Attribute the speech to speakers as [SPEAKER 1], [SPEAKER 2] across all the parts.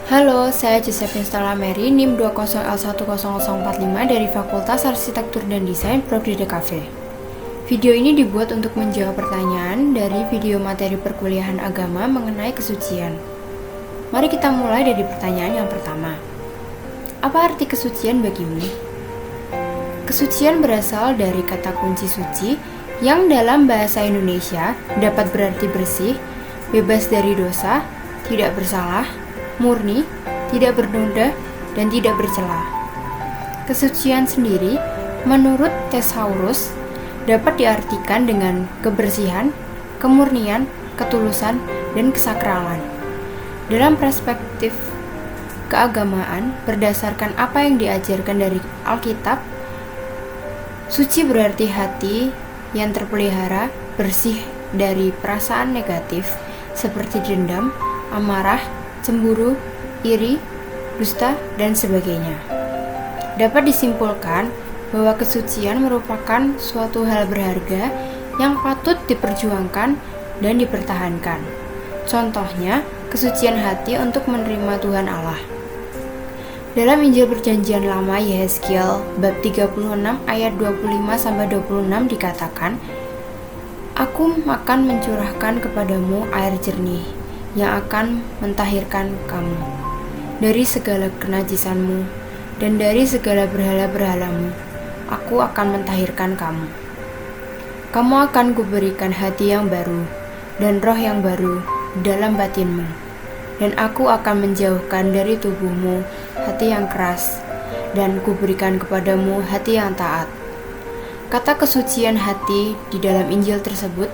[SPEAKER 1] Halo, saya Josephine Stella Mary, NIM 20L10045 dari Fakultas Arsitektur dan Desain Prodi DKV. Video ini dibuat untuk menjawab pertanyaan dari video materi perkuliahan agama mengenai kesucian. Mari kita mulai dari pertanyaan yang pertama. Apa arti kesucian bagimu? Kesucian berasal dari kata kunci suci yang dalam bahasa Indonesia dapat berarti bersih, bebas dari dosa, tidak bersalah, murni, tidak bernoda, dan tidak bercela. Kesucian sendiri, menurut Thesaurus, dapat diartikan dengan kebersihan, kemurnian, ketulusan, dan kesakralan. Dalam perspektif keagamaan, berdasarkan apa yang diajarkan dari Alkitab, suci berarti hati yang terpelihara, bersih dari perasaan negatif seperti dendam, amarah, cemburu, iri, dusta, dan sebagainya. Dapat disimpulkan bahwa kesucian merupakan suatu hal berharga yang patut diperjuangkan dan dipertahankan. Contohnya, kesucian hati untuk menerima Tuhan Allah. Dalam Injil Perjanjian Lama Yehezkiel bab 36 ayat 25-26 dikatakan, "Aku akan mencurahkan kepadamu air jernih yang akan mentahirkan kamu dari segala kenajisanmu dan dari segala berhala-berhalamu. Aku akan mentahirkan kamu. Kamu akan kuberikan hati yang baru dan roh yang baru dalam batinmu, dan aku akan menjauhkan dari tubuhmu hati yang keras dan kuberikan kepadamu hati yang taat." Kata kesucian hati di dalam Injil tersebut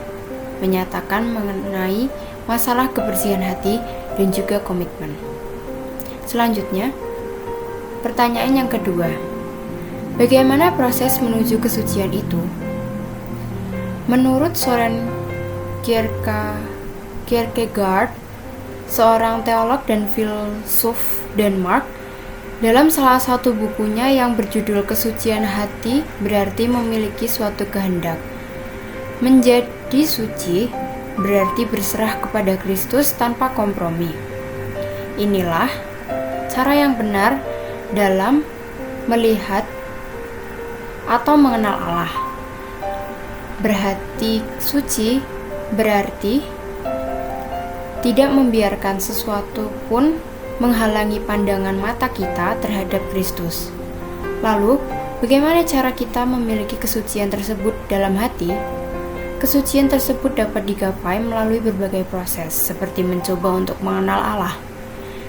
[SPEAKER 1] menyatakan mengenai masalah kebersihan hati dan juga komitmen. Selanjutnya, pertanyaan yang kedua. Bagaimana proses menuju kesucian itu? Menurut Søren Kierkegaard, seorang teolog dan filsuf Denmark, dalam salah satu bukunya yang berjudul Kesucian Hati berarti memiliki suatu kehendak. Menjadi suci berarti berserah kepada Kristus tanpa kompromi. Inilah cara yang benar dalam melihat atau mengenal Allah. Berhati suci berarti tidak membiarkan sesuatu pun menghalangi pandangan mata kita terhadap Kristus. Lalu, bagaimana cara kita memiliki kesucian tersebut dalam hati? Kesucian tersebut dapat digapai melalui berbagai proses, seperti mencoba untuk mengenal Allah.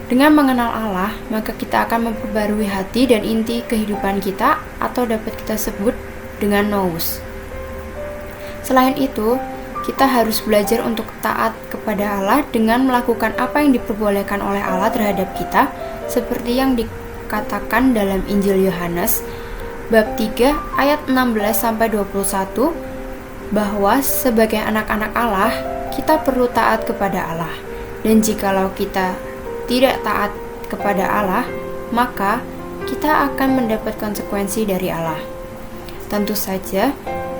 [SPEAKER 1] Dengan mengenal Allah, maka kita akan memperbarui hati dan inti kehidupan kita, atau dapat kita sebut dengan nous. Selain itu, kita harus belajar untuk taat kepada Allah dengan melakukan apa yang diperbolehkan oleh Allah terhadap kita, seperti yang dikatakan dalam Injil Yohanes bab 3 ayat 16-21, bahwa sebagai anak-anak Allah, kita perlu taat kepada Allah. Dan jikalau kita tidak taat kepada Allah, maka kita akan mendapat konsekuensi dari Allah. Tentu saja,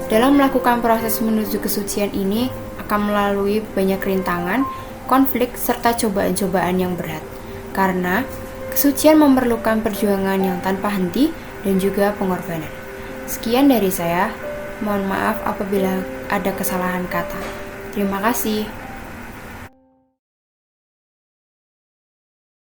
[SPEAKER 1] dalam melakukan proses menuju kesucian ini akan melalui banyak rintangan, konflik, serta cobaan-cobaan yang berat. Karena kesucian memerlukan perjuangan yang tanpa henti dan juga pengorbanan. Sekian dari saya. Mohon maaf apabila ada kesalahan kata. Terima kasih.